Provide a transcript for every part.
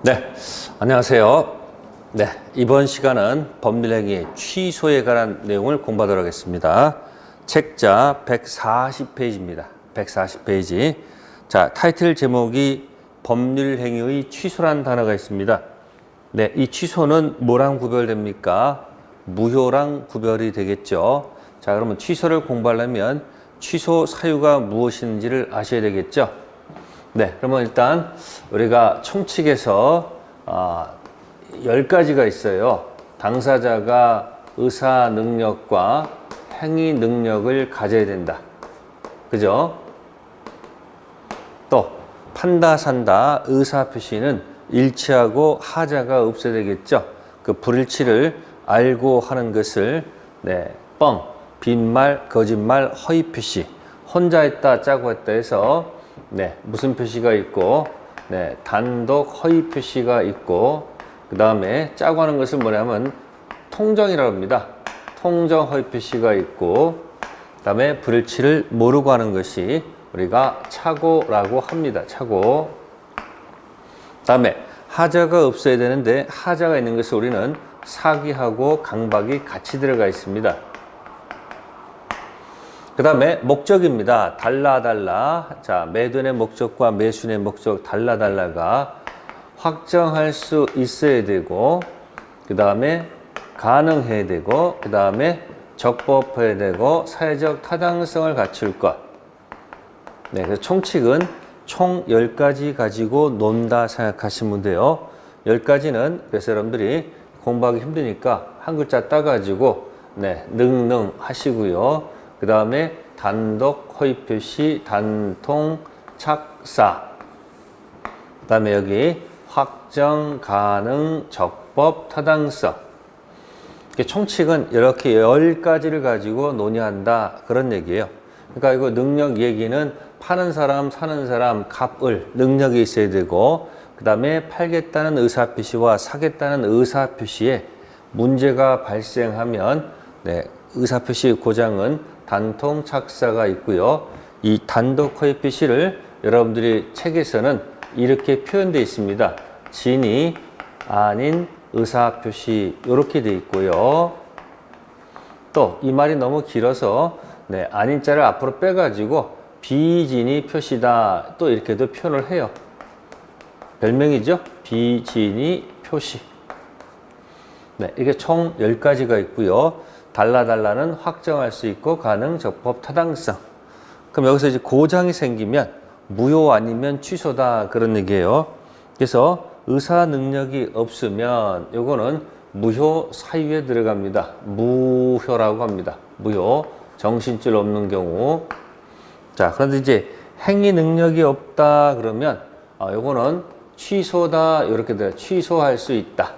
네, 안녕하세요. 네, 이번 시간은 법률행위 취소에 관한 내용을 공부하도록 하겠습니다. 책자 140페이지입니다. 140페이지. 자, 타이틀 제목이 법률행위의 취소라는 단어가 있습니다. 네, 이 취소는 뭐랑 구별됩니까? 무효랑 구별이 되겠죠. 자, 그러면 취소를 공부하려면 취소 사유가 무엇인지를 아셔야 되겠죠. 네, 그러면 일단 우리가 총칙에서 10가지가 있어요. 당사자가 의사 능력과 행위 능력을 가져야 된다. 그죠? 또 판다 산다 의사 표시는 일치하고 하자가 없어야 되겠죠. 그 불일치를 알고 하는 것을 뻥, 빈말, 거짓말, 허위 표시, 혼자 했다 짜고 했다 해서 무슨 표시가 있고, 단독 허위 표시가 있고, 그 다음에 짜고 하는 것을 뭐냐면 통정이라고 합니다. 통정 허위 표시가 있고, 그 다음에 불일치를 모르고 하는 것이 우리가 착오라고 합니다. 착오. 그 다음에 하자가 없어야 되는데 하자가 있는 것을 우리는 사기하고 강박이 같이 들어가 있습니다. 그 다음에 목적입니다. 달라. 자, 매도인의 목적과 매수인의 목적 달라가 확정할 수 있어야 되고, 그 다음에 가능해야 되고, 그 다음에 적법해야 되고, 사회적 타당성을 갖출 것. 그래서 총칙은 총 10가지 가지고 논다 생각하시면 돼요. 10가지는 그래서 여러분들이 공부하기 힘드니까 한 글자 따가지고 능능 하시고요. 그 다음에 단독 허위 표시, 단통 착사. 그 다음에 여기 확정, 가능, 적법, 타당성. 총칙은 이렇게 10가지를 가지고 논의한다. 그런 얘기예요. 그러니까 이거 능력 얘기는 파는 사람, 사는 사람, 갑을 능력이 있어야 되고, 그 다음에 팔겠다는 의사표시와 사겠다는 의사표시에 문제가 발생하면 의사표시 고장은 단통 착사가 있고요. 이 단독 허위 표시를 여러분들이 책에서는 이렇게 표현되어 있습니다. 진이 아닌 의사표시 이렇게 되어 있고요. 또 이 말이 너무 길어서 아닌 자를 앞으로 빼가지고 비진이 표시다 또 이렇게도 표현을 해요. 별명이죠. 비진이 표시. 이게 총 10가지가 있고요. 달라는 확정할 수 있고 가능, 적법, 타당성. 그럼 여기서 이제 고장이 생기면 무효 아니면 취소다 그런 얘기예요. 그래서 의사 능력이 없으면 요거는 무효 사유에 들어갑니다. 무효라고 합니다. 무효. 정신줄 없는 경우. 자, 그런데 이제 행위 능력이 없다 그러면 요거는 취소다 이렇게 돼요. 취소할 수 있다.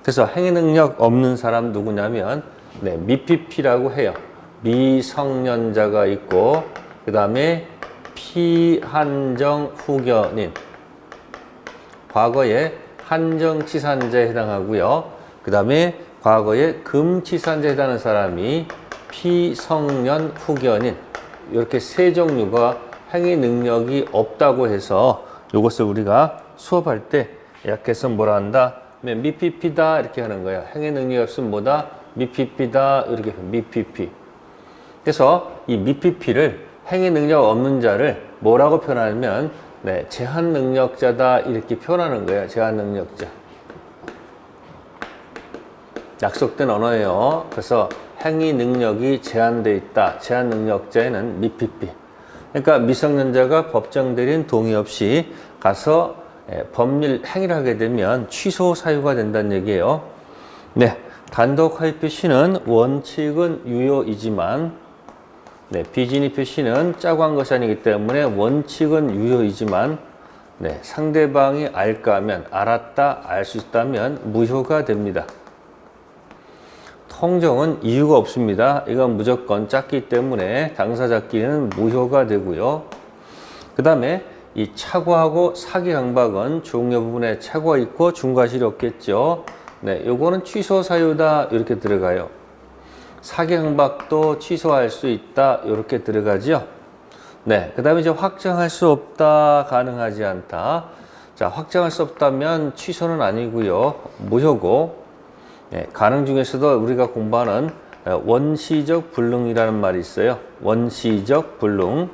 그래서 행위 능력 없는 사람 누구냐면 미피피라고 해요. 미성년자가 있고, 그 다음에 피한정 후견인. 과거에 한정치산자에 해당하고요. 그 다음에 과거에 금치산자에 해당하는 사람이 피성년 후견인. 이렇게 세 종류가 행위 능력이 없다고 해서 이것을 우리가 수업할 때 약해서 뭐라 한다? 미피피다 이렇게 하는 거예요. 행위 능력이 없으면 뭐다? 미피피다 이렇게 미피피. 그래서 이 미피피를 행위 능력 없는 자를 뭐라고 표현하면 제한 능력자다 이렇게 표현하는 거예요. 제한 능력자. 약속된 언어예요. 그래서 행위 능력이 제한되어 있다. 제한 능력자에는 미피피. 그러니까 미성년자가 법정 대리인 동의 없이 가서 법률 행위를 하게 되면 취소 사유가 된다는 얘기예요. 단독 허위 표시는 원칙은 유효이지만 비진이 표시는 짜고 한 것이 아니기 때문에 원칙은 유효이지만 상대방이 알까 하면 알았다, 알 수 있다면 무효가 됩니다. 통정은 이유가 없습니다. 이건 무조건 짰기 때문에 당사자끼리는 무효가 되고요. 그 다음에 이 착오하고 사기 강박은 종료 부분에 착오가 있고 중과실이 없겠죠. 요거는 취소 사유다 이렇게 들어가요. 사기 강박도 취소할 수 있다 이렇게 들어가죠. 그 다음에 이제 확정할 수 없다, 가능하지 않다. 자, 확정할 수 없다면 취소는 아니고요. 무효고, 네, 가능 중에서도 우리가 공부하는 원시적 불능이라는 말이 있어요. 원시적 불능.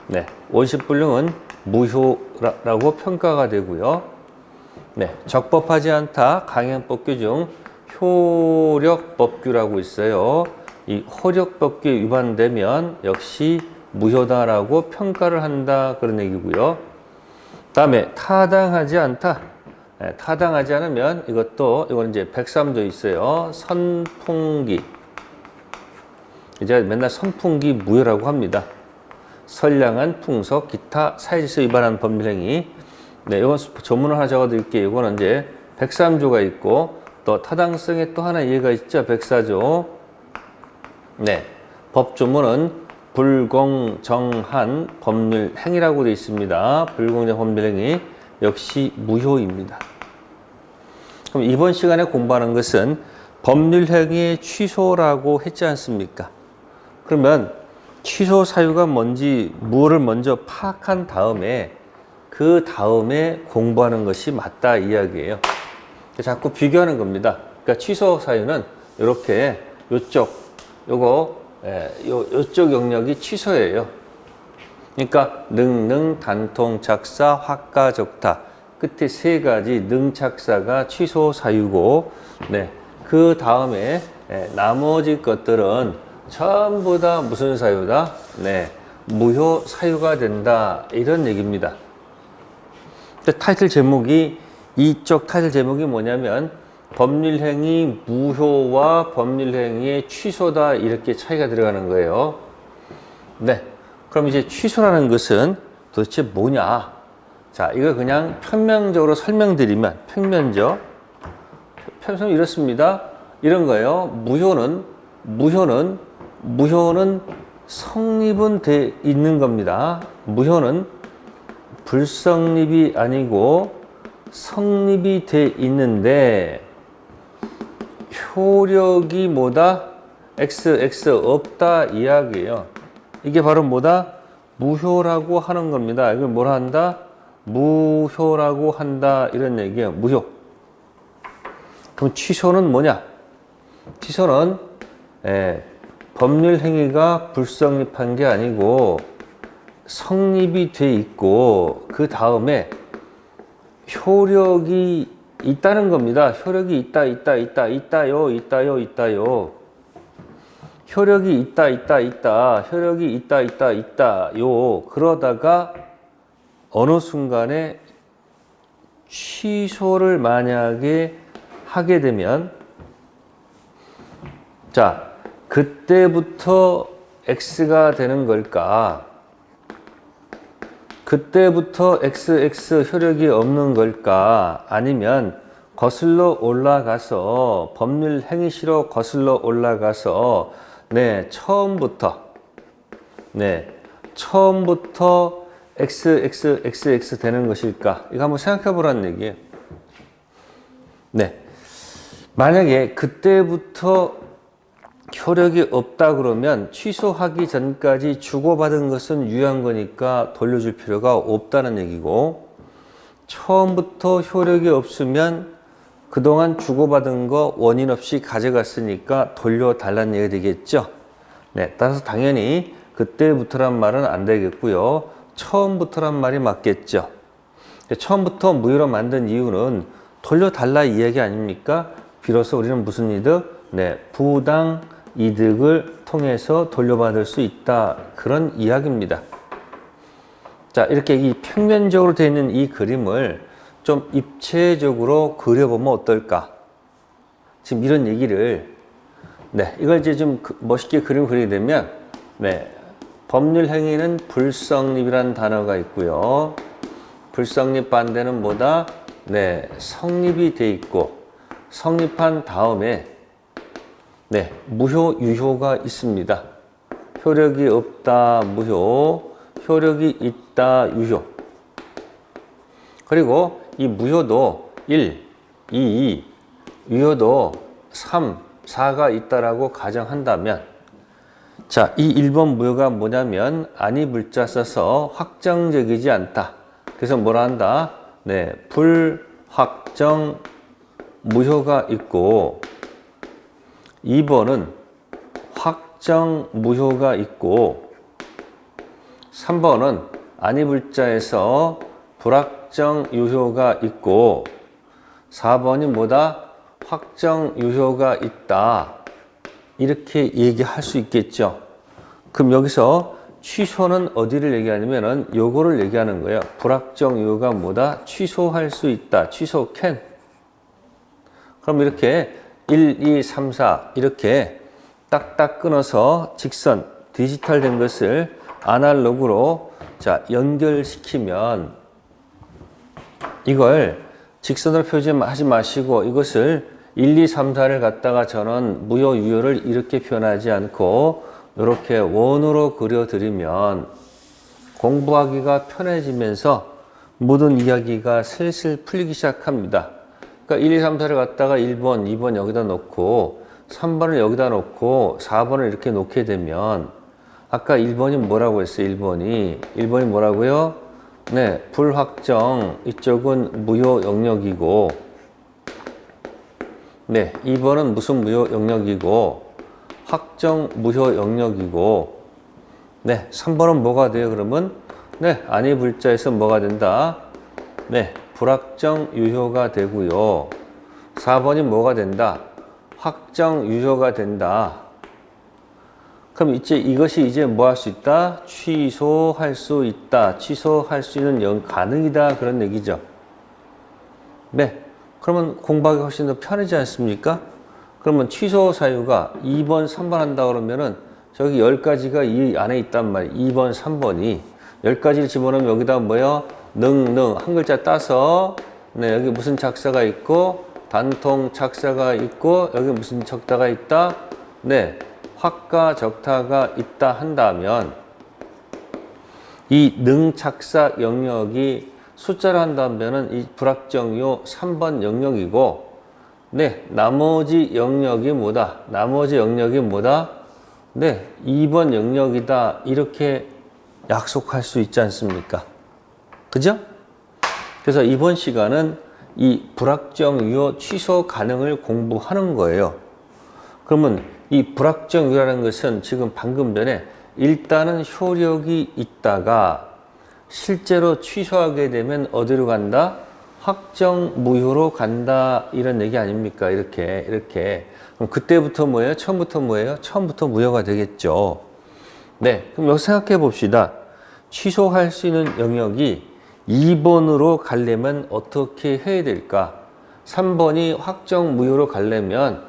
네, 원시적 불능은 무효라고 평가가 되고요. 네, 적법하지 않다. 강행법규 중 효력법규라고 있어요. 이 효력법규에 위반되면 역시 무효다라고 평가를 한다. 그런 얘기고요. 다음에 타당하지 않다. 네, 타당하지 않으면 이건 이제 103조 있어요. 선풍기. 이제 맨날 선풍기 무효라고 합니다. 선량한 풍속, 기타 사회질서 위반한 법률행위. 네, 이건 전문을 하나 적어드릴게요. 이거는 이제 103조가 있고, 또 타당성에 또 하나 예가 있죠. 104조. 네, 법조문은 불공정한 법률행위라고 되어 있습니다. 불공정한 법률행위 역시 무효입니다. 그럼 이번 시간에 공부하는 것은 법률행위의 취소라고 했지 않습니까? 그러면 취소 사유가 뭔지 무엇을 먼저 파악한 다음에 그 다음에 공부하는 것이 맞다 이야기예요. 자꾸 비교하는 겁니다. 그러니까 취소 사유는 이렇게 요쪽 영역이 취소예요. 그러니까 능, 단통, 작사, 확가, 적타 끝에 세 가지 능착사가 취소 사유고, 네, 그 다음에 나머지 것들은 전부 다 무슨 사유다? 네, 무효 사유가 된다. 이런 얘기입니다. 타이틀 제목이, 이쪽 타이틀 제목이 뭐냐면 법률행위 무효와 법률행위의 취소다. 이렇게 차이가 들어가는 거예요. 네, 그럼 이제 취소라는 것은 도대체 뭐냐? 자, 이거 그냥 평면적으로 설명드리면, 평면적 이렇습니다. 이런 거예요. 무효는 성립은 돼 있는 겁니다. 무효는 불성립이 아니고 성립이 돼 있는데 효력이 뭐다? XX 없다 이야기예요. 이게 바로 뭐다? 무효라고 하는 겁니다. 이걸 뭐라 한다? 무효라고 한다. 이런 얘기예요. 무효. 그럼 취소는 뭐냐? 취소는 법률 행위가 불성립한 게 아니고 성립이 돼 있고 그 다음에 효력이 있다는 겁니다. 효력이 있다요. 효력이 효력이 있다요. 그러다가 어느 순간에 취소를 만약에 하게 되면, 자, 그때부터 X가 되는 걸까? 그때부터 XX 효력이 없는 걸까? 아니면 거슬러 올라가서 법률 행위시로 거슬러 올라가서 처음부터 XX 되는 것일까? 이거 한번 생각해 보라는 얘기예요. 네. 만약에 그때부터 효력이 없다 그러면 취소하기 전까지 주고받은 것은 유효한 거니까 돌려줄 필요가 없다는 얘기고, 처음부터 효력이 없으면 그동안 주고받은 거 원인 없이 가져갔으니까 돌려달라는 얘기가 되겠죠. 네, 따라서 당연히 그때부터란 말은 안 되겠고요. 처음부터란 말이 맞겠죠. 처음부터 무효로 만든 이유는 돌려달라 이 얘기 아닙니까? 비로소 우리는 무슨 이득? 네, 부당 이득을 통해서 돌려받을 수 있다. 그런 이야기입니다. 자, 이렇게 이 평면적으로 되어 있는 이 그림을 좀 입체적으로 그려보면 어떨까? 지금 이런 얘기를, 네, 이걸 이제 좀 멋있게 그림 그리게 되면, 네, 법률 행위는 불성립이라는 단어가 있고요. 불성립 반대는 뭐다? 네, 성립이 돼 있고, 성립한 다음에 네, 무효, 유효가 있습니다. 효력이 없다, 무효. 효력이 있다, 유효. 그리고 이 무효도 1, 2, 유효도 3, 4가 있다라고 가정한다면, 자, 이 1번 무효가 뭐냐면 아니 불자 써서 확정적이지 않다. 그래서 뭐라 한다? 네, 불확정 무효가 있고 2번은 확정 무효가 있고 3번은 아니불자에서 불확정 유효가 있고 4번이 뭐다? 확정 유효가 있다. 이렇게 얘기할 수 있겠죠. 그럼 여기서 취소는 어디를 얘기하냐면은 요거를 얘기하는 거예요. 불확정 유효가 뭐다? 취소할 수 있다. 취소 can. 그럼 이렇게 1, 2, 3, 4 이렇게 딱딱 끊어서 직선 디지털 된 것을 아날로그로 자 연결시키면 이걸 직선으로 표시하지 마시고 이것을 1, 2, 3, 4를 갖다가 저는 무효, 유효를 이렇게 표현하지 않고 이렇게 원으로 그려드리면 공부하기가 편해지면서 모든 이야기가 슬슬 풀리기 시작합니다. 그러니까 1, 2, 3, 4를 갖다가 1번, 2번 여기다 놓고 3번을 여기다 놓고 4번을 이렇게 놓게 되면 아까 1번이 뭐라고 했어요? 1번이 뭐라고요? 네, 불확정 이쪽은 무효 영역이고 네, 2번은 무슨 무효 영역이고 확정 무효 영역이고 네, 3번은 뭐가 돼요? 그러면 네, 아니 불자에서 뭐가 된다? 네, 불확정 유효가 되고요. 4번이 뭐가 된다? 확정 유효가 된다. 그럼 이것이 이제 뭐 할 수 있다? 취소할 수 있다. 취소할 수 있는 가능이다. 그런 얘기죠. 네. 그러면 공부하기 훨씬 더 편하지 않습니까? 그러면 취소 사유가 2번, 3번 한다 그러면은 저기 10가지가 이 안에 있단 말이에요. 2번, 3번이. 10가지를 집어넣으면 여기다 뭐요? 한 글자 따서 네, 여기 무슨 작사가 있고 단통 작사가 있고 여기 무슨 적다가 있다? 네. 확과 적타가 있다 한다면 이 능착사 영역이 숫자로 한다면은 이 불확정요 3번 영역이고 네 나머지 영역이 뭐다? 네 2번 영역이다 이렇게 약속할 수 있지 않습니까? 그죠? 그래서 이번 시간은 이 불확정요 취소 가능을 공부하는 거예요. 그러면 이 불확정유라는 것은 지금 방금 전에 일단은 효력이 있다가 실제로 취소하게 되면 어디로 간다? 확정 무효로 간다 이런 얘기 아닙니까? 이렇게. 그럼 그때부터 뭐예요? 처음부터 뭐예요? 처음부터 무효가 되겠죠. 네, 그럼 여기 생각해 봅시다. 취소할 수 있는 영역이 2번으로 가려면 어떻게 해야 될까? 3번이 확정 무효로 가려면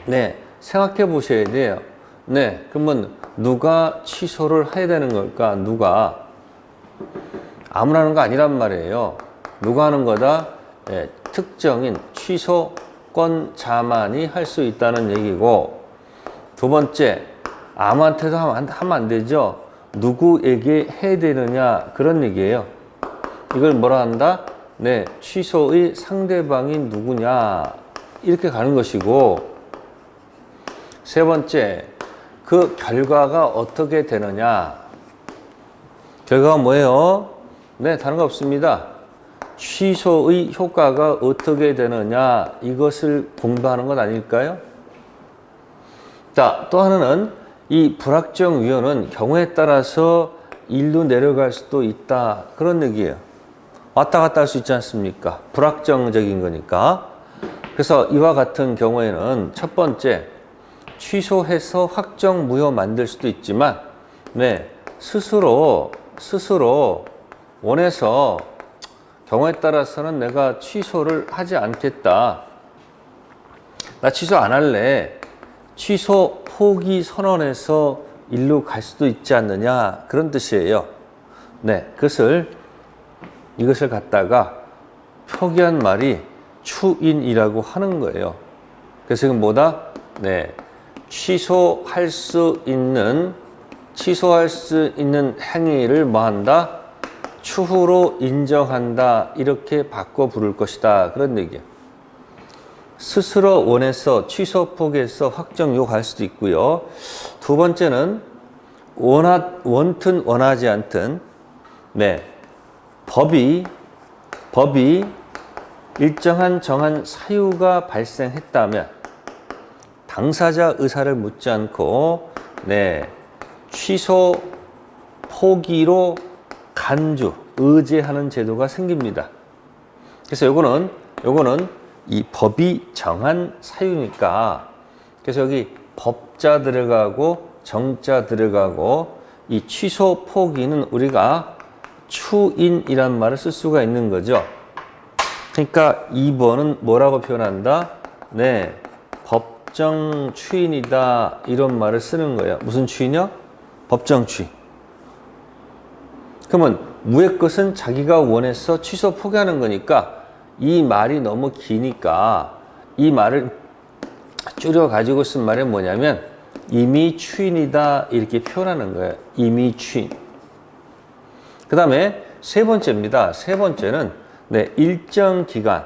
네, 생각해 보셔야 돼요. 네, 그러면 누가 취소를 해야 되는 걸까? 누가? 아무나 하는 거 아니란 말이에요. 누가 하는 거다? 네, 특정인 취소권자만이 할 수 있다는 얘기고 두 번째, 아무한테도 하면 안 되죠. 누구에게 해야 되느냐 그런 얘기예요. 이걸 뭐라 한다? 네, 취소의 상대방이 누구냐 이렇게 가는 것이고 세 번째, 그 결과가 어떻게 되느냐? 결과가 뭐예요? 네, 다른 거 없습니다. 취소의 효과가 어떻게 되느냐? 이것을 공부하는 것 아닐까요? 자, 또 하나는 이 불확정 유효는 경우에 따라서 일로 내려갈 수도 있다. 그런 얘기예요. 왔다 갔다 할 수 있지 않습니까? 불확정적인 거니까. 그래서 이와 같은 경우에는 첫 번째, 취소해서 확정 무효 만들 수도 있지만 네, 스스로 원해서 경우에 따라서는 내가 취소를 하지 않겠다. 나 취소 안 할래. 취소 포기 선언해서 일로 갈 수도 있지 않느냐 그런 뜻이에요. 네, 이것을 갖다가 표기한 말이 추인이라고 하는 거예요. 그래서 이건 뭐다? 네. 취소할 수 있는 행위를 뭐 한다? 추후로 인정한다. 이렇게 바꿔 부를 것이다. 그런 얘기야. 스스로 원해서 취소 포기해서 확정 요구할 수도 있고요. 두 번째는 원하지 않든 네. 법이 법이 일정한 정한 사유가 발생했다면 당사자 의사를 묻지 않고 취소 포기로 간주 의제하는 제도가 생깁니다. 그래서 요거는 이 법이 정한 사유니까, 그래서 여기 법자 들어가고 정자 들어가고 이 취소 포기는 우리가 추인이란 말을 쓸 수가 있는 거죠. 그러니까 2번은 뭐라고 표현한다? 법정 추인이다, 이런 말을 쓰는 거예요. 무슨 추인이요? 법정 추인. 그러면 무의 것은 자기가 원해서 취소 포기하는 거니까 이 말이 너무 기니까 이 말을 줄여 가지고 쓴 말이 뭐냐면 임의 추인이다, 이렇게 표현하는 거예요. 임의 추인. 그 다음에 세 번째입니다. 세 번째는 일정 기간,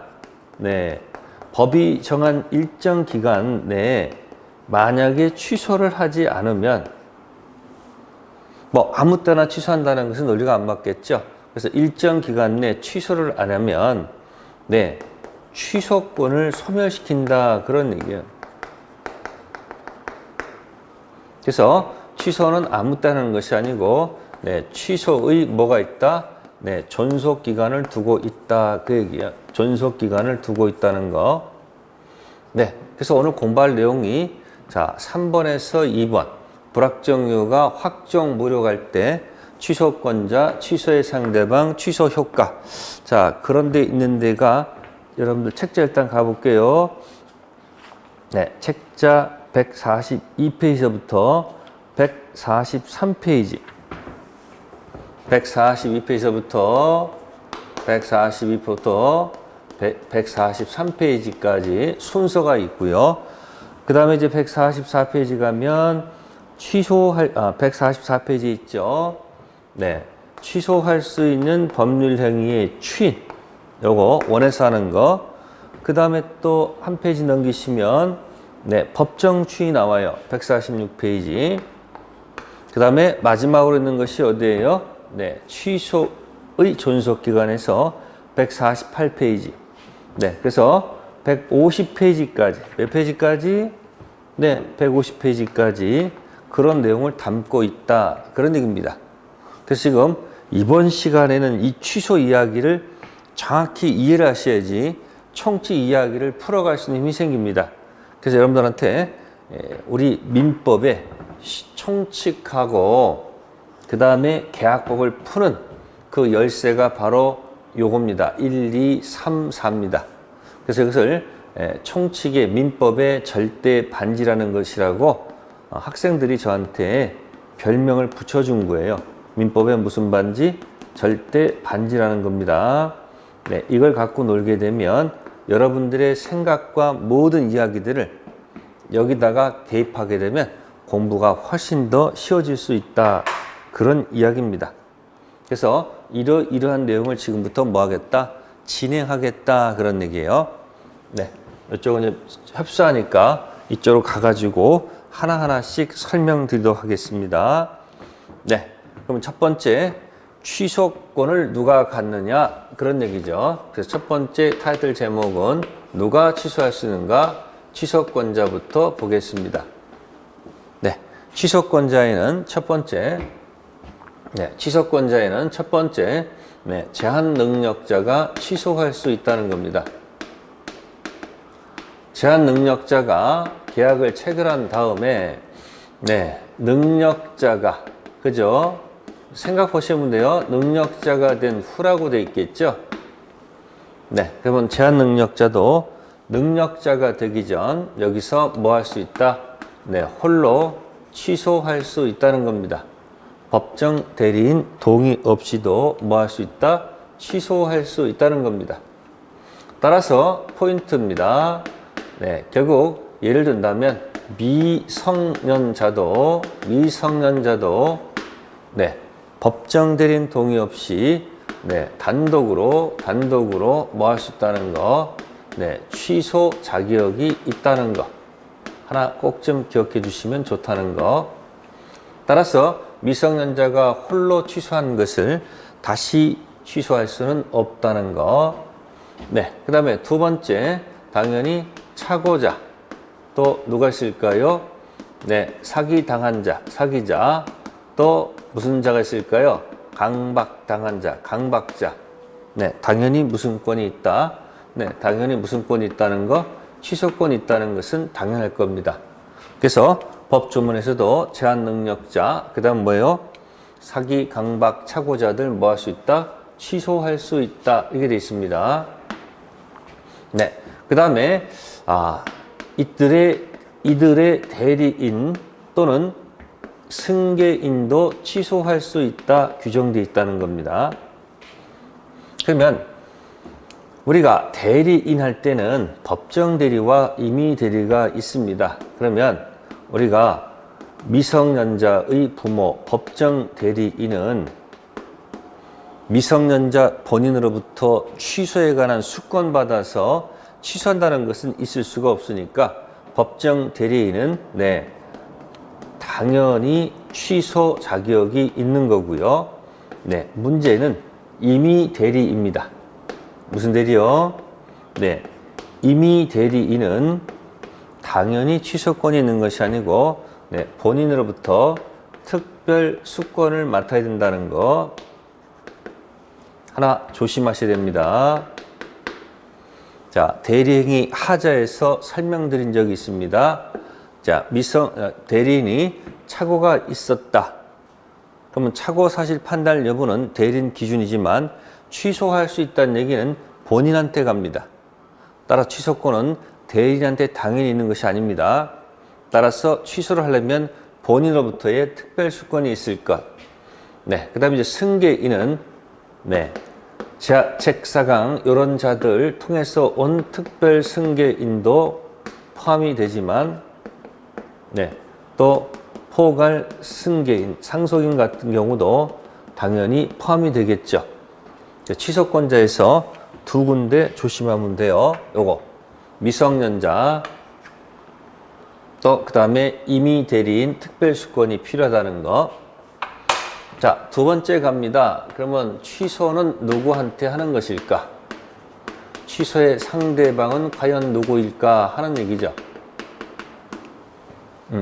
법이 정한 일정 기간 내에 만약에 취소를 하지 않으면, 뭐 아무 때나 취소한다는 것은 논리가 안 맞겠죠. 그래서 일정 기간 내 취소를 안 하면 취소권을 소멸시킨다, 그런 얘기예요. 그래서 취소는 아무 때나 하는 것이 아니고 취소의 뭐가 있다? 존속 기간을 두고 있다, 그 얘기예요. 존속 기간을 두고 있다는 거. 그래서 오늘 공부할 내용이 3번에서 2번 불확정 이유가 확정 무력할 때 취소권자, 취소의 상대방, 취소 효과. 그런데 있는 데가 여러분들 책자 일단 가볼게요. 책자 142페이지부터 143페이지. 142페이지부터 143페이지까지 순서가 있고요. 그 다음에 이제 144페이지 가면 취소할, 144페이지 있죠. 취소할 수 있는 법률 행위의 추인. 요거 원해서 하는 거. 그 다음에 또 한 페이지 넘기시면 법정 추인이 나와요. 146페이지. 그 다음에 마지막으로 있는 것이 어디예요? 취소의 존속기간에서 148페이지. 그래서 150페이지까지, 몇 페이지까지? 150페이지까지 그런 내용을 담고 있다, 그런 얘기입니다. 그래서 지금 이번 시간에는 이 취소 이야기를 정확히 이해를 하셔야지 총칙 이야기를 풀어갈 수 있는 힘이 생깁니다. 그래서 여러분들한테 우리 민법의 총칙하고 그 다음에 계약법을 푸는 그 열쇠가 바로 요겁니다. 1, 2, 3, 4입니다. 그래서 이것을 총칙의 민법의 절대 반지라는 것이라고 학생들이 저한테 별명을 붙여준 거예요. 민법의 무슨 반지? 절대 반지라는 겁니다. 이걸 갖고 놀게 되면 여러분들의 생각과 모든 이야기들을 여기다가 대입하게 되면 공부가 훨씬 더 쉬워질 수 있다, 그런 이야기입니다. 그래서 이러한 내용을 지금부터 뭐 하겠다? 진행하겠다, 그런 얘기예요. 이쪽은 이제 협소하니까 이쪽으로 가가지고 하나하나씩 설명드리도록 하겠습니다. 그럼 첫 번째, 취소권을 누가 갖느냐, 그런 얘기죠. 그래서 첫 번째 타이틀 제목은 누가 취소할 수 있는가? 취소권자부터 보겠습니다. 취소권자에는 첫 번째, 제한 능력자가 취소할 수 있다는 겁니다. 제한 능력자가 계약을 체결한 다음에 능력자가, 그죠? 생각 보시면 돼요. 능력자가 된 후라고 돼 있겠죠? 그러면 제한 능력자도 능력자가 되기 전 여기서 뭐 할 수 있다? 홀로 취소할 수 있다는 겁니다. 법정 대리인 동의 없이도 뭐 할 수 있다? 취소할 수 있다는 겁니다. 따라서 포인트입니다. 결국 예를 든다면 미성년자도 법정 대리인 동의 없이 단독으로 뭐 할 수 있다는 거, 취소 자격이 있다는 거 하나 꼭 좀 기억해 주시면 좋다는 거. 따라서 미성년자가 홀로 취소한 것을 다시 취소할 수는 없다는 거. 네, 그 다음에 두 번째, 당연히 차고자. 또 누가 있을까요? 네, 사기당한 자, 사기자. 또 무슨 자가 있을까요? 강박당한 자, 강박자. 네, 당연히 무슨권이 있다. 네, 당연히 무슨권이 있다는 거, 취소권이 있다는 것은 당연할 겁니다. 그래서 법조문에서도 제한 능력자, 그 다음 뭐예요? 사기, 강박, 차고자들 뭐 할 수 있다? 취소할 수 있다. 이렇게 되어 있습니다. 네, 그 다음에 이들의 대리인 또는 승계인도 취소할 수 있다. 규정되어 있다는 겁니다. 그러면 우리가 대리인 할 때는 법정 대리와 임의 대리가 있습니다. 그러면 우리가 미성년자의 부모, 법정 대리인은 미성년자 본인으로부터 취소에 관한 수권 받아서 취소한다는 것은 있을 수가 없으니까 법정 대리인은 네, 당연히 취소 자격이 있는 거고요. 네, 문제는 임의 대리입니다. 무슨 대리요? 네, 임의 대리인은 당연히 취소권이 있는 것이 아니고 네, 본인으로부터 특별 수권을 맡아야 된다는 거 하나 조심하셔야 됩니다. 자, 대리행위 하자에서 설명드린 적이 있습니다. 자, 대리인이 착오가 있었다. 그러면 착오 사실 판단 여부는 대리인 기준이지만 취소할 수 있다는 얘기는 본인한테 갑니다. 따라 취소권은 대리인한테 당연히 있는 것이 아닙니다. 따라서 취소를 하려면 본인으로부터의 특별 수권이 있을 것. 네, 그 다음에 이제 승계인은 네, 책 4강 이런 자들 통해서 온 특별 승계인도 포함이 되지만 네, 또 포괄 승계인, 상속인 같은 경우도 당연히 포함이 되겠죠. 취소권자에서 두 군데 조심하면 돼요. 요거 미성년자 또 그 다음에 임의 대리인 특별수권이 필요하다는 거. 자, 두 번째 갑니다. 그러면 취소는 누구한테 하는 것일까? 취소의 상대방은 과연 누구일까 하는 얘기죠.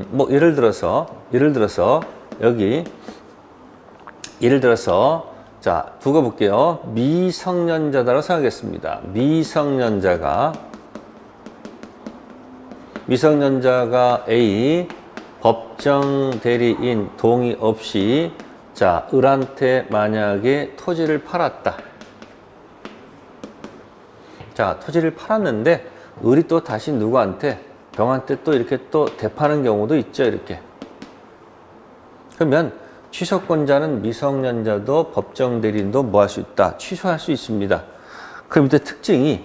뭐 예를 들어서 여기 예를 들어서 자, 두고 볼게요. 미성년자다라고 생각하겠습니다. 미성년자가 A, 법정 대리인 동의 없이 자, 을한테 만약에 토지를 팔았다. 자, 토지를 팔았는데 을이 또 다시 누구한테 병한테 또 이렇게 또 되파는 경우도 있죠. 이렇게. 그러면 취소권자는 미성년자도 법정 대리인도 뭐 할 수 있다? 취소할 수 있습니다. 그럼 이때 특징이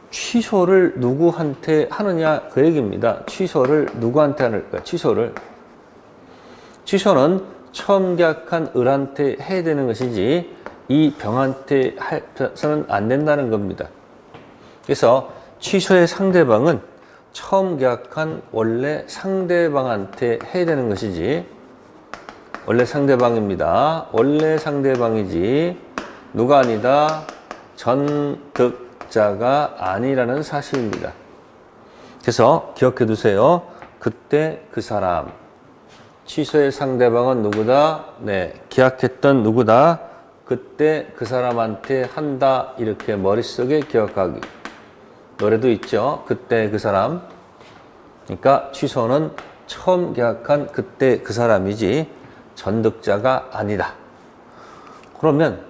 취소를 누구한테 하느냐 그 얘기입니다. 취소를 누구한테 하는가? 취소는 처음 계약한 을한테 해야 되는 것이지 이 병한테 해서는 안 된다는 겁니다. 그래서 취소의 상대방은 처음 계약한 원래 상대방한테 해야 되는 것이지 원래 상대방입니다. 원래 상대방이지 누가 아니다. 전득자가 아니라는 사실입니다. 그래서 기억해 두세요. 그때 그 사람 취소의 상대방은 누구다? 네, 계약했던 누구다? 그때 그 사람한테 한다. 이렇게 머릿속에 기억하기. 노래도 있죠. 그때 그 사람. 그러니까 취소는 처음 계약한 그때 그 사람이지 전득자가 아니다. 그러면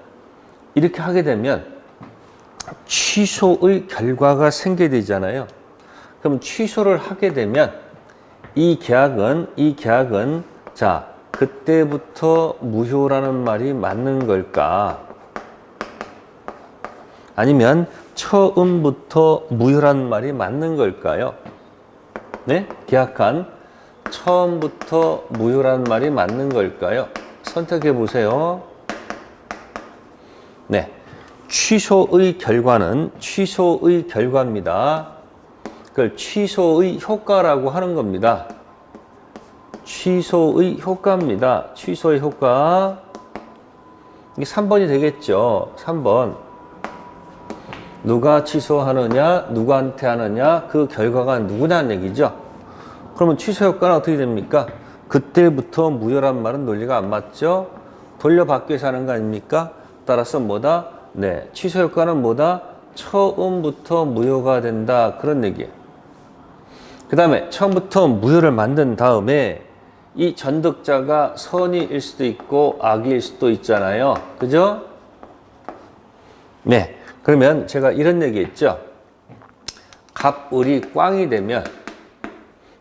이렇게 하게 되면 취소의 결과가 생겨야 되잖아요. 그럼 취소를 하게 되면 이 계약은 자, 그때부터 무효라는 말이 맞는 걸까? 아니면 처음부터 무효라는 말이 맞는 걸까요? 네? 계약한 처음부터 무효라는 말이 맞는 걸까요? 선택해 보세요. 네. 취소의 결과는 취소의 결과입니다. 그걸 취소의 효과라고 하는 겁니다. 취소의 효과입니다. 취소의 효과. 이게 3번이 되겠죠. 3번. 누가 취소하느냐, 누구한테 하느냐, 그 결과가 누구냐는 얘기죠. 그러면 취소 효과는 어떻게 됩니까? 그때부터 무효란 말은 논리가 안 맞죠? 돌려받기 위해서 하는 거 아닙니까? 따라서 뭐다? 네, 취소 효과는 뭐다? 처음부터 무효가 된다. 그런 얘기예요. 그 다음에 처음부터 무효를 만든 다음에 이 전득자가 선의일 수도 있고 악의일 수도 있잖아요. 그죠? 네. 그러면 제가 이런 얘기 했죠. 갑을이 꽝이 되면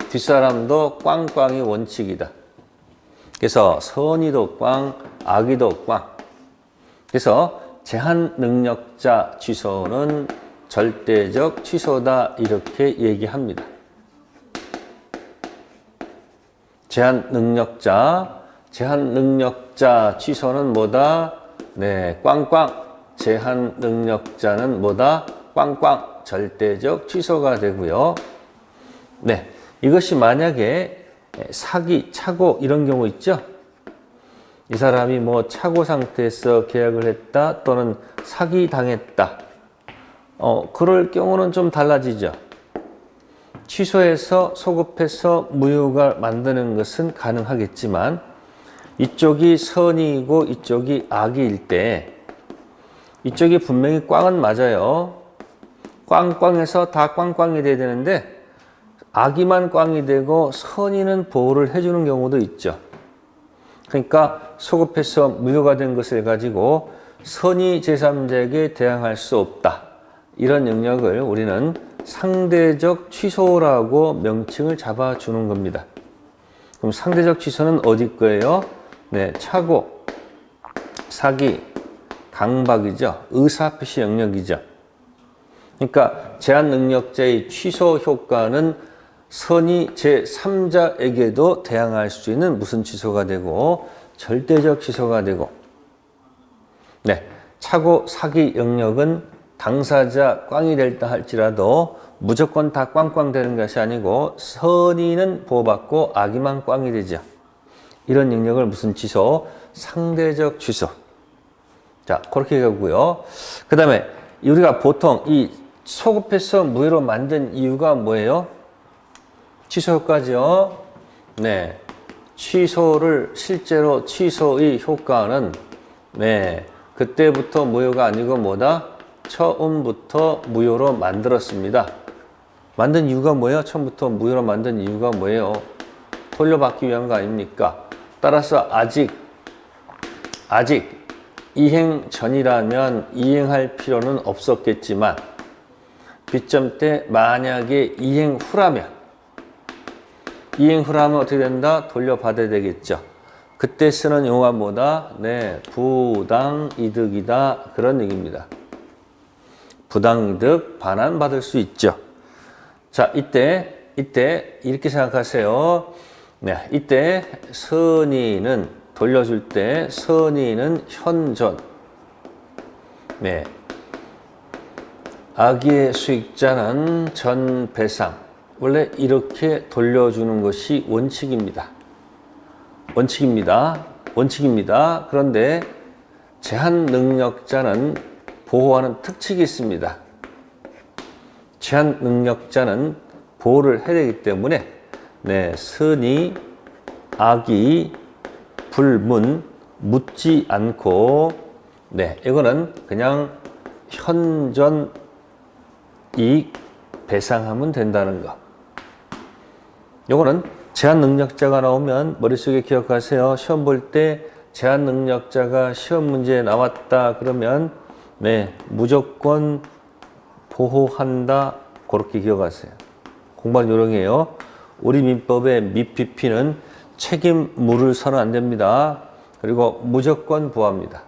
뒷사람도 꽝꽝이 원칙이다. 그래서 선의도 꽝, 악의도 꽝. 그래서 제한 능력자 취소는 절대적 취소다. 이렇게 얘기합니다. 제한 능력자 취소는 뭐다? 네, 꽝꽝. 제한 능력자는 뭐다? 꽝꽝. 절대적 취소가 되고요. 네, 이것이 만약에 사기, 차고 이런 경우 있죠? 이 사람이 뭐 차고 상태에서 계약을 했다 또는 사기 당했다. 그럴 경우는 좀 달라지죠. 취소해서 소급해서 무효가 만드는 것은 가능하겠지만 이쪽이 선이고 이쪽이 악일 때 이쪽이 분명히 꽝은 맞아요. 꽝꽝해서 다 꽝꽝이 돼야 되는데 악의만 꽝이 되고 선의는 보호를 해주는 경우도 있죠. 그러니까 소급해서 무효가 된 것을 가지고 선의 제3자에게 대항할 수 없다. 이런 영역을 우리는 상대적 취소라고 명칭을 잡아주는 겁니다. 그럼 상대적 취소는 어디 거예요? 네, 차고, 사기, 강박이죠. 의사표시 영역이죠. 그러니까 제한 능력자의 취소 효과는 선의 제3자에게도 대항할 수 있는 무슨 취소가 되고 절대적 취소가 되고, 네, 차고 사기 영역은 당사자 꽝이 될다 할지라도 무조건 다 꽝꽝 되는 것이 아니고 선의는 보호받고 악의만 꽝이 되죠. 이런 영역을 무슨 취소? 상대적 취소. 자, 그렇게 가고요. 그 다음에 우리가 보통 이 소급해서 무효로 만든 이유가 뭐예요? 취소 효과죠. 네, 취소를 실제로 취소의 효과는 네, 그때부터 무효가 아니고 뭐다? 처음부터 무효로 만들었습니다. 만든 이유가 뭐예요? 처음부터 무효로 만든 이유가 뭐예요? 돌려받기 위한 거 아닙니까? 따라서 아직 이행 전이라면 이행할 필요는 없었겠지만 비점 때 만약에 이행 후라면 어떻게 된다? 돌려받아야 되겠죠. 그때 쓰는 용어가 뭐다? 네, 부당이득이다. 그런 얘기입니다. 부당이득 반환받을 수 있죠. 자, 이때 이렇게 생각하세요. 네, 이때 선의는 돌려줄 때 선의는 현존. 네, 악의 수익자는 전배상. 원래 이렇게 돌려주는 것이 원칙입니다. 그런데 제한 능력자는 보호하는 특칙이 있습니다. 제한 능력자는 보호를 해야 되기 때문에 네, 선의, 악의, 불문, 묻지 않고 네, 이거는 그냥 현존 이익 배상하면 된다는 거. 요거는 제한 능력자가 나오면 머릿속에 기억하세요. 시험 볼 때 제한 능력자가 시험 문제에 나왔다 그러면 네, 무조건 보호한다. 그렇게 기억하세요. 공부하는 요령이에요. 우리 민법의 미PP는 책임물을 서는 안 됩니다. 그리고 무조건 보호합니다.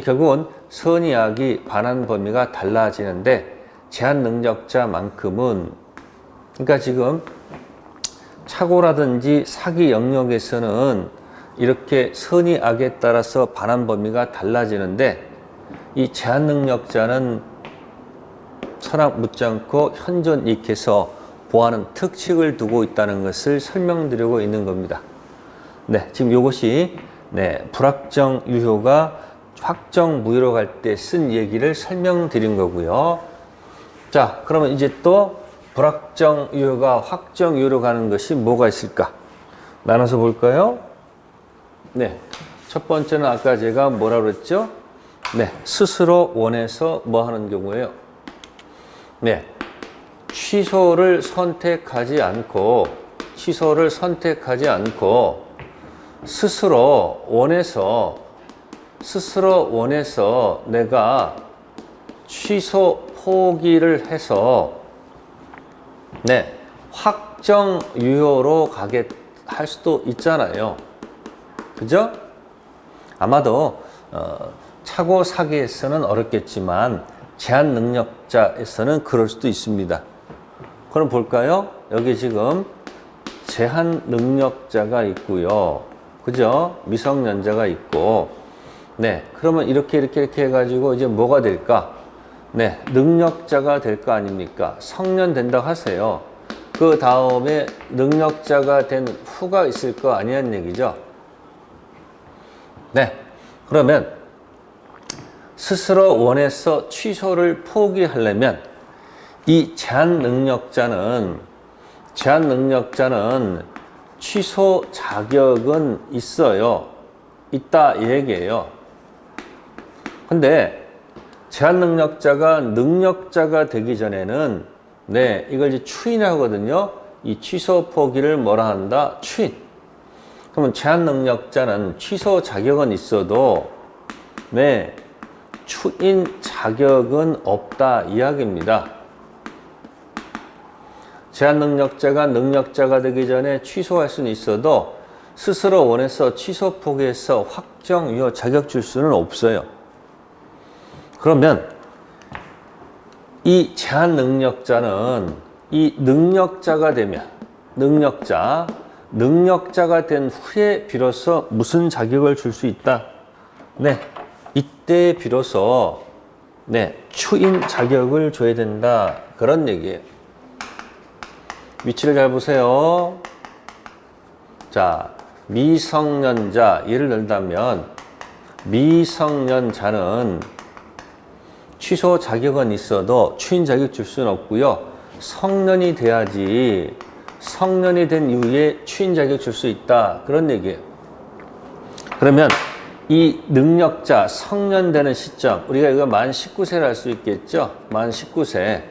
결국은 선의, 악의 반환 범위가 달라지는데 제한 능력자만큼은 그러니까 지금 차고라든지 사기 영역에서는 이렇게 선의, 악에 따라서 반환 범위가 달라지는데 이 제한 능력자는 선악 묻지 않고 현존 이익해서 보호하는 특칙을 두고 있다는 것을 설명드리고 있는 겁니다. 네, 지금 이것이 네, 불확정 유효가 확정 무효로 갈 때 쓴 얘기를 설명드린 거고요. 자, 그러면 이제 또 불확정 유효가 확정 유효로 가는 것이 뭐가 있을까? 나눠서 볼까요? 네. 첫 번째는 아까 제가 뭐라 그랬죠? 네. 스스로 원해서 뭐 하는 경우에요? 네. 취소를 선택하지 않고 스스로 원해서 내가 취소 포기를 해서 네, 확정 유효로 가게 할 수도 있잖아요. 그죠? 아마도 차고 사기에서는 어렵겠지만 제한 능력자에서는 그럴 수도 있습니다. 그럼 볼까요? 여기 지금 제한 능력자가 있고요. 그죠? 미성년자가 있고. 네. 그러면 이렇게 해가지고 이제 뭐가 될까? 네. 능력자가 될 거 아닙니까? 성년 된다고 하세요. 그 다음에 능력자가 된 후가 있을 거 아니란 얘기죠? 네. 그러면 스스로 원해서 취소를 포기하려면 이 제한 능력자는 취소 자격은 있다 이 얘기예요. 근데 제한 능력자가 능력자가 되기 전에는 네, 이걸 이제 추인하거든요. 이 취소 포기를 뭐라 한다? 추인. 그러면 제한 능력자는 취소 자격은 있어도 네, 추인 자격은 없다 이야기입니다. 제한 능력자가 능력자가 되기 전에 취소할 수는 있어도 스스로 원해서 취소 포기해서 확정 유효 자격 줄 수는 없어요. 그러면 이 제한 능력자는 이 능력자가 되면 능력자가 된 후에 비로소 무슨 자격을 줄 수 있다? 네, 이때 비로소 네, 추인 자격을 줘야 된다. 그런 얘기예요. 위치를 잘 보세요. 자, 미성년자, 예를 들자면 미성년자는 취소 자격은 있어도 추인 자격 줄 수는 없고요. 성년이 돼야지 성년이 된 이후에 추인 자격 줄 수 있다. 그런 얘기예요. 그러면 이 능력자 성년되는 시점, 우리가 이거 만 19세를 할 수 있겠죠? 만 19세.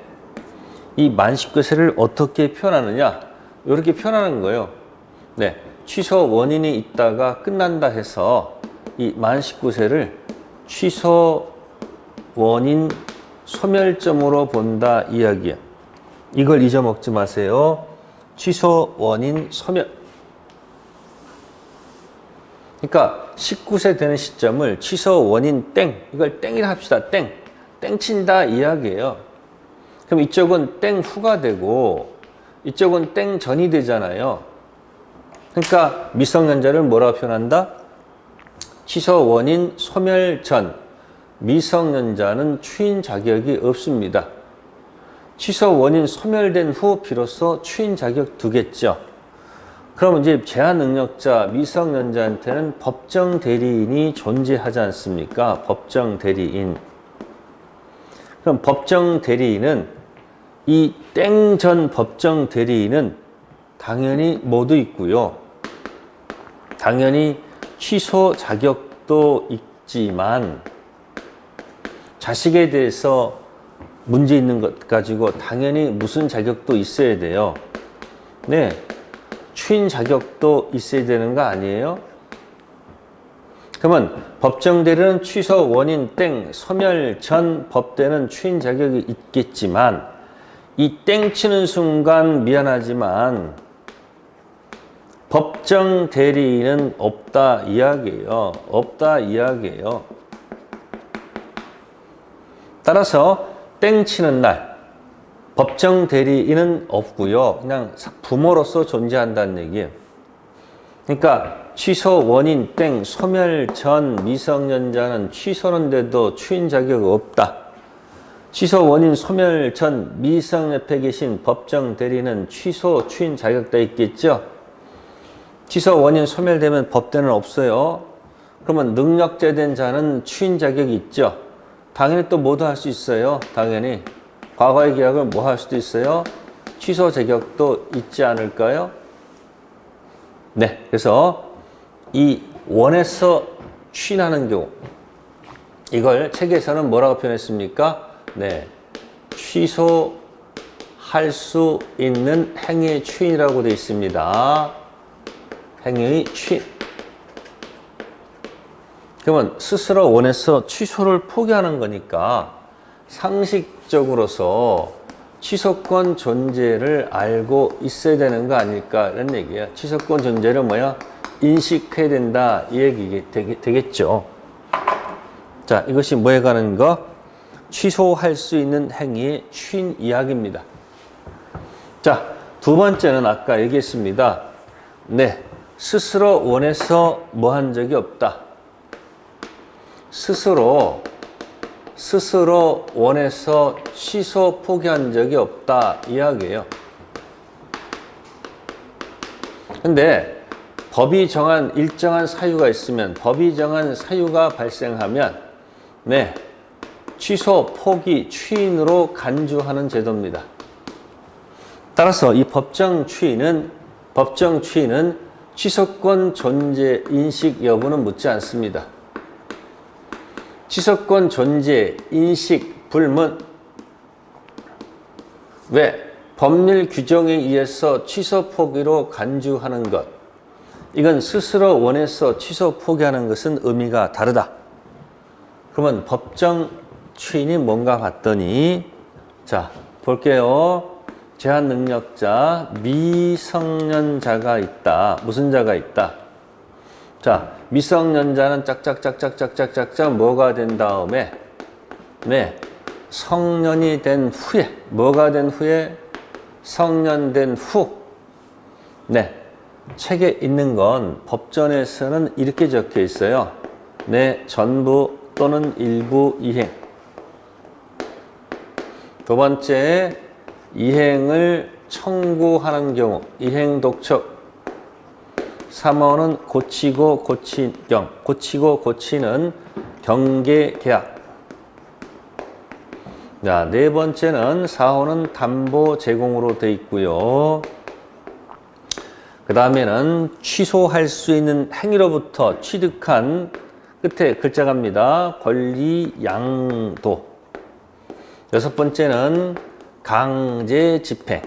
이 만 19세를 어떻게 표현하느냐? 이렇게 표현하는 거예요. 네. 취소 원인이 있다가 끝난다 해서 이 만 19세를 취소 원인 소멸점으로 본다 이야기야. 이걸 잊어먹지 마세요. 취소 원인 소멸. 그러니까 19세 되는 시점을 취소 원인 땡, 이걸 땡이라 합시다. 땡 친다 이야기예요. 그럼 이쪽은 땡 후가 되고 이쪽은 땡 전이 되잖아요. 그러니까 미성년자를 뭐라고 표현한다? 취소 원인 소멸 전. 미성년자는 추인 자격이 없습니다. 취소 원인 소멸된 후 비로소 추인 자격 두겠죠. 그럼 이제 제한 능력자 미성년자한테는 법정 대리인이 존재하지 않습니까? 법정 대리인. 그럼 법정 대리인은 이 땡 전 법정 대리인은 당연히 모두 있고요. 당연히 취소 자격도 있지만 자식에 대해서 문제 있는 것 가지고 당연히 무슨 자격도 있어야 돼요. 네. 추인 자격도 있어야 되는 거 아니에요? 그러면 법정 대리는 취소 원인 땡 소멸 전 법대는 추인 자격이 있겠지만 이 땡 치는 순간 미안하지만 법정 대리인은 없다 이야기예요. 없다 이야기예요. 따라서 땡 치는 날 법정 대리인은 없고요. 그냥 부모로서 존재한다는 얘기예요. 그러니까 취소 원인 땡 소멸 전 미성년자는 취소는데도 추인 자격 없다. 취소 원인 소멸 전 미성 옆에 계신 법정 대리는 취소 추인 자격 다 있겠죠. 취소 원인 소멸되면 법대는 없어요. 그러면 능력제된 자는 추인 자격이 있죠. 당연히 또 뭐도 할 수 있어요. 당연히 과거의 계약을 뭐 할 수도 있어요. 취소 자격도 있지 않을까요? 네, 그래서 이 원에서 추인하는 경우, 이걸 책에서는 뭐라고 표현했습니까? 네, 취소할 수 있는 행위의 추인이라고 되어 있습니다. 행위의 추인. 그러면 스스로 원해서 취소를 포기하는 거니까 상식적으로서 취소권 존재를 알고 있어야 되는 거 아닐까 이런 얘기예요. 취소권 존재를 뭐야? 인식해야 된다 이 얘기 되겠죠. 자, 이것이 뭐에 관한 거? 취소할 수 있는 행위의 추인 이야기입니다. 자, 두 번째는 아까 얘기했습니다. 네, 스스로 원해서 뭐 한 적이 없다. 스스로 원해서 취소 포기한 적이 없다 이야기예요. 근데 법이 정한 일정한 사유가 있으면, 법이 정한 사유가 발생하면 네, 취소, 포기, 추인으로 간주하는 제도입니다. 따라서 이 법정 추인은 취소권 존재 인식 여부는 묻지 않습니다. 취소권 존재 인식 불문. 왜? 법률 규정에 의해서 취소 포기로 간주하는 것. 이건 스스로 원해서 취소 포기하는 것은 의미가 다르다. 그러면 법정 추인이 뭔가 봤더니, 자, 볼게요. 제한 능력자, 미성년자가 있다. 무슨 자가 있다? 자, 미성년자는 짝짝짝짝짝짝짝 뭐가 된 다음에, 네, 성년이 된 후에, 뭐가 된 후에? 성년된 후. 네, 책에 있는 건 법전에서는 이렇게 적혀 있어요. 네, 전부 또는 일부 이행. 두 번째, 이행을 청구하는 경우, 이행 독촉. 3호는 고치고 고치경, 고치고 고치는 경계 계약. 자, 네 번째는 4호는 담보 제공으로 되어 있고요. 그 다음에는 취소할 수 있는 행위로부터 취득한 끝에 글자 갑니다. 권리 양도. 여섯 번째는 강제 집행.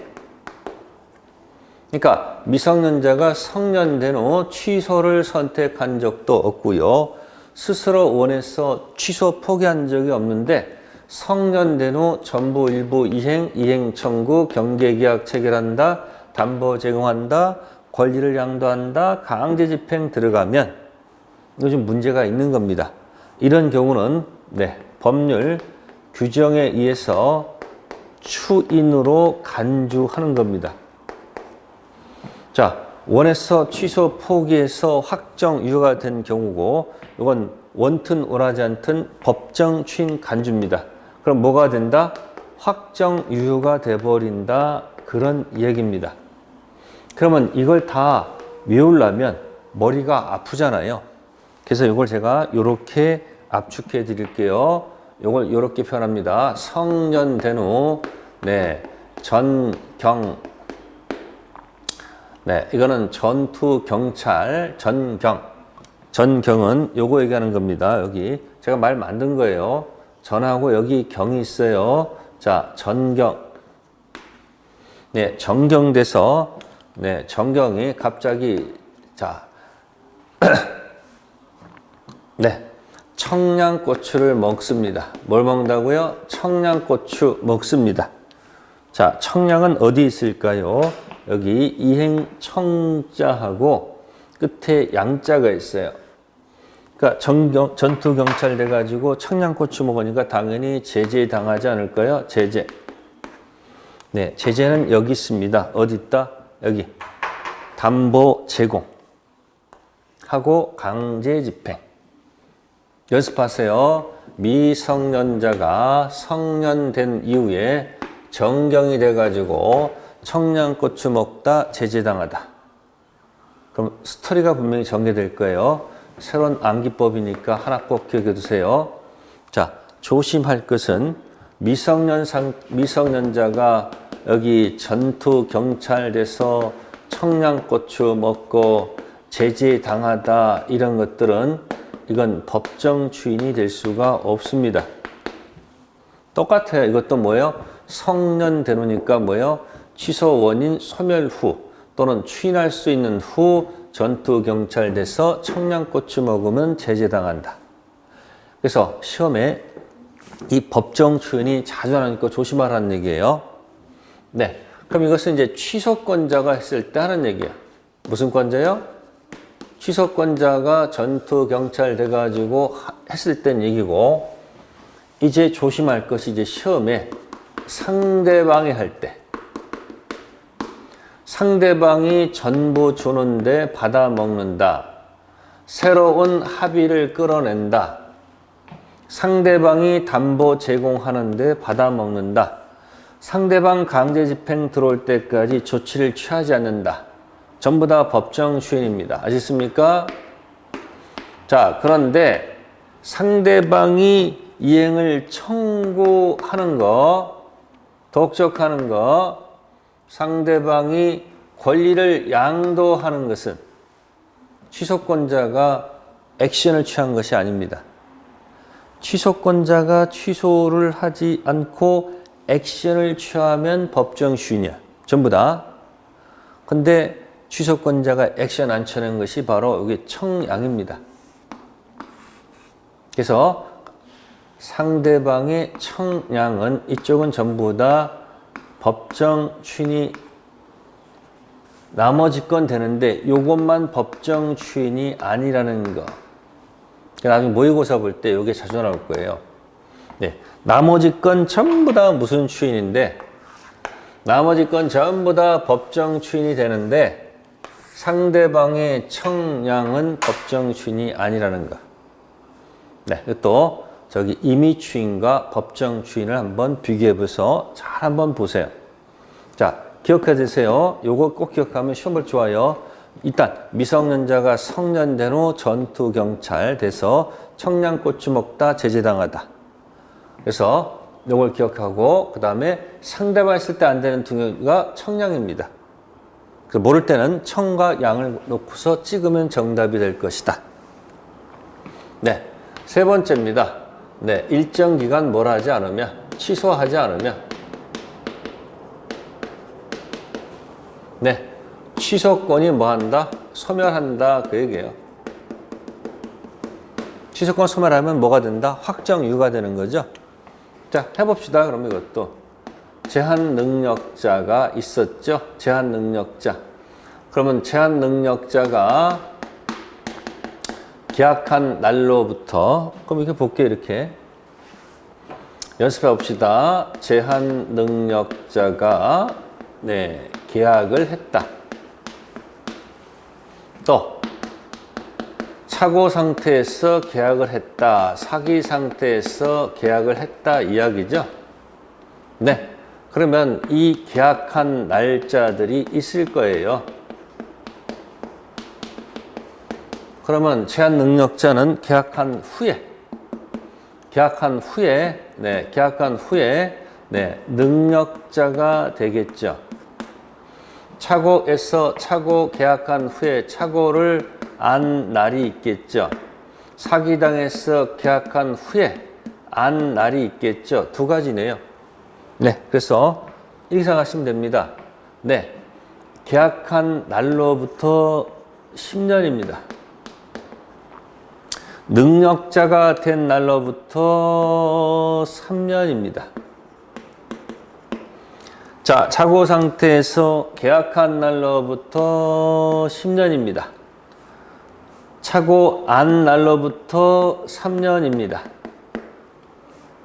그러니까 미성년자가 성년된 후 취소를 선택한 적도 없고요. 스스로 원해서 취소 포기한 적이 없는데 성년된 후 전부 일부 이행 청구, 경계계약 체결한다, 담보 제공한다, 권리를 양도한다, 강제 집행 들어가면 요즘 문제가 있는 겁니다. 이런 경우는 네, 법률 규정에 의해서 추인으로 간주하는 겁니다. 자, 원해서 취소 포기해서 확정 유효가 된 경우고, 이건 원튼 원하지 않든 법정 추인 간주입니다. 그럼 뭐가 된다? 확정 유효가 돼버린다. 그런 얘기입니다. 그러면 이걸 다 외우려면 머리가 아프잖아요. 그래서 이걸 제가 이렇게 압축해 드릴게요. 이걸 이렇게 표현합니다. 성년된 후, 네, 전경. 네, 이거는 전투 경찰 전경. 전경은 요거 얘기하는 겁니다. 여기 제가 말 만든 거예요. 전하고 여기 경이 있어요. 자, 전경. 네, 정경돼서 네, 정경이 갑자기 자, 네, 청양고추를 먹습니다. 뭘 먹는다고요? 청양고추 먹습니다. 자, 청량은 어디 있을까요? 여기 이행 청자하고 끝에 양자가 있어요. 그러니까 전투경찰 돼가지고 청양고추 먹으니까 당연히 제재 당하지 않을까요? 제재. 네, 제재는 여기 있습니다. 어디 있다? 여기. 담보 제공. 하고 강제 집행. 연습하세요. 미성년자가 성년된 이후에 정경이 돼가지고 청양고추 먹다 제재당하다. 그럼 스토리가 분명히 전개될 거예요. 새로운 암기법이니까 하나 꼭 기억해 두세요. 자, 조심할 것은 미성년자가 여기 전투 경찰 돼서 청양고추 먹고 제재당하다 이런 것들은 이건 법정 주인이 될 수가 없습니다. 똑같아요. 이것도 뭐예요? 성년 되놓으니까 뭐예요? 취소 원인 소멸 후 또는 추인할 수 있는 후 전투 경찰 돼서 청양고추 먹으면 제재당한다. 그래서 시험에 이 법정 주인이 자주 나오니까 조심하라는 얘기예요. 네. 그럼 이것은 이제 취소권자가 했을 때 하는 얘기예요. 무슨 권자요? 취소권자가 전투 경찰 돼가지고 했을 땐 얘기고, 이제 조심할 것이 이제 시험에 상대방이 할 때. 상대방이 전부 주는데 받아 먹는다. 새로운 합의를 끌어낸다. 상대방이 담보 제공하는데 받아 먹는다. 상대방 강제 집행 들어올 때까지 조치를 취하지 않는다. 전부 다 법정 주인입니다. 아시겠습니까? 자, 그런데 상대방이 이행을 청구하는 거, 독촉하는 거, 상대방이 권리를 양도하는 것은 취소권자가 액션을 취한 것이 아닙니다. 취소권자가 취소를 하지 않고 액션을 취하면 법정 주인이야. 전부 다. 근데 취소권자가 액션 안 취하는 것이 바로 여기 청양입니다. 그래서 상대방의 청양은 이쪽은 전부 다 법정 추인이 나머지 건 되는데 이것만 법정 추인이 아니라는 거. 나중에 모의고사 볼 때 이게 자주 나올 거예요. 네, 나머지 건 전부 다 무슨 추인인데 나머지 건 전부 다 법정 추인이 되는데 상대방의 청양은 법정 추인이 아니라는 거. 네, 또 저기 임의 추인과 법정 추인을 한번 비교해보셔서 잘 한번 보세요. 자, 기억해 주세요. 요거 꼭 기억하면 시험 볼 좋아요. 일단 미성년자가 성년된 후 전투 경찰 돼서 청양고추 먹다 제재당하다. 그래서 요걸 기억하고 그 다음에 상대방 했을 때 안 되는 등유가 청량입니다. 그래서 모를 때는 청과 양을 놓고서 찍으면 정답이 될 것이다. 네, 세 번째입니다. 네, 일정 기간 뭘 하지 않으면, 취소하지 않으면, 네, 취소권이 뭐 한다? 소멸한다. 그 얘기예요. 취소권 소멸하면 뭐가 된다? 확정유가 되는 거죠. 자, 해봅시다. 그럼 이것도. 제한 능력자가 있었죠. 제한 능력자. 그러면 제한 능력자가 계약한 날로부터, 그럼 이렇게 볼게요. 이렇게. 연습해 봅시다. 제한 능력자가, 네, 계약을 했다. 또, 착오 상태에서 계약을 했다. 사기 상태에서 계약을 했다. 이야기죠. 네. 그러면 이 계약한 날짜들이 있을 거예요. 그러면 제한 능력자는 계약한 후에, 네, 능력자가 되겠죠. 착오에서 착오 계약한 후에 착오를 안 날이 있겠죠. 사기당해서 계약한 후에 안 날이 있겠죠. 두 가지네요. 네, 그래서 이렇게 생각하시면 됩니다. 네, 계약한 날로부터 10년입니다. 능력자가 된 날로부터 3년입니다. 자, 착오 상태에서 계약한 날로부터 10년입니다. 착오 안 날로부터 3년입니다.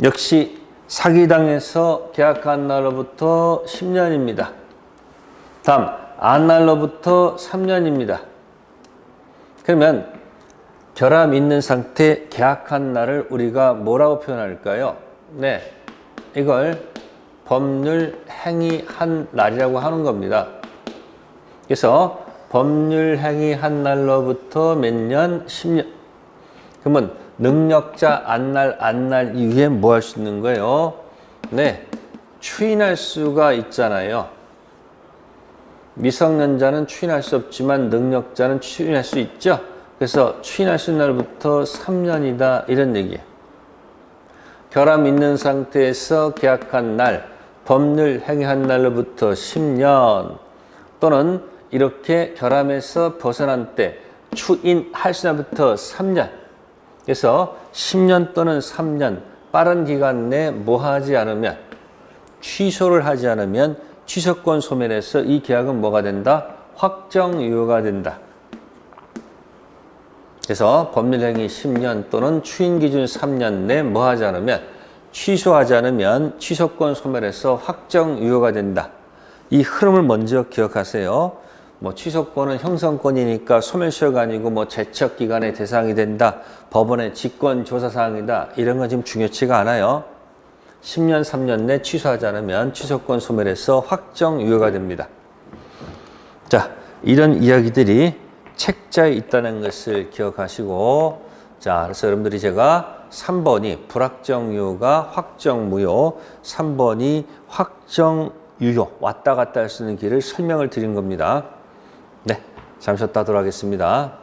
역시 사기당해서 계약한 날로부터 10년입니다. 다음, 안 날로부터 3년입니다. 그러면 결함 있는 상태 계약한 날을 우리가 뭐라고 표현할까요? 네, 이걸 법률 행위한 날이라고 하는 겁니다. 그래서 법률 행위한 날로부터 몇 년? 10년. 그러면 능력자 안날 이후에 뭐 할 수 있는 거예요? 네, 추인할 수가 있잖아요. 미성년자는 추인할 수 없지만 능력자는 추인할 수 있죠. 그래서 추인할 수 있는 날부터 3년이다 이런 얘기예요. 결함 있는 상태에서 계약한 날, 법률 행위한 날로부터 10년 또는 이렇게 결함에서 벗어난 때 추인할 수 있는 날부터 3년. 그래서 10년 또는 3년 빠른 기간 내에 뭐 하지 않으면, 취소를 하지 않으면 취소권 소멸해서 이 계약은 뭐가 된다? 확정 유효가 된다. 그래서 법률행위 10년 또는 추인 기준 3년 내에 뭐 하지 않으면, 취소하지 않으면 취소권 소멸해서 확정 유효가 된다. 이 흐름을 먼저 기억하세요. 뭐 취소권은 형성권이니까 소멸시효가 아니고 뭐 제척기간의 대상이 된다. 법원의 직권조사사항이다. 이런 건 지금 중요치가 않아요. 10년, 3년 내 취소하지 않으면 취소권 소멸해서 확정 유효가 됩니다. 자, 이런 이야기들이 책자에 있다는 것을 기억하시고, 자, 그래서 여러분들이 제가 3번이 불확정 유효가 확정 무효, 3번이 확정 유효, 왔다 갔다 할 수 있는 길을 설명을 드린 겁니다. 네, 잠시 쉬었다 하도록 하겠습니다.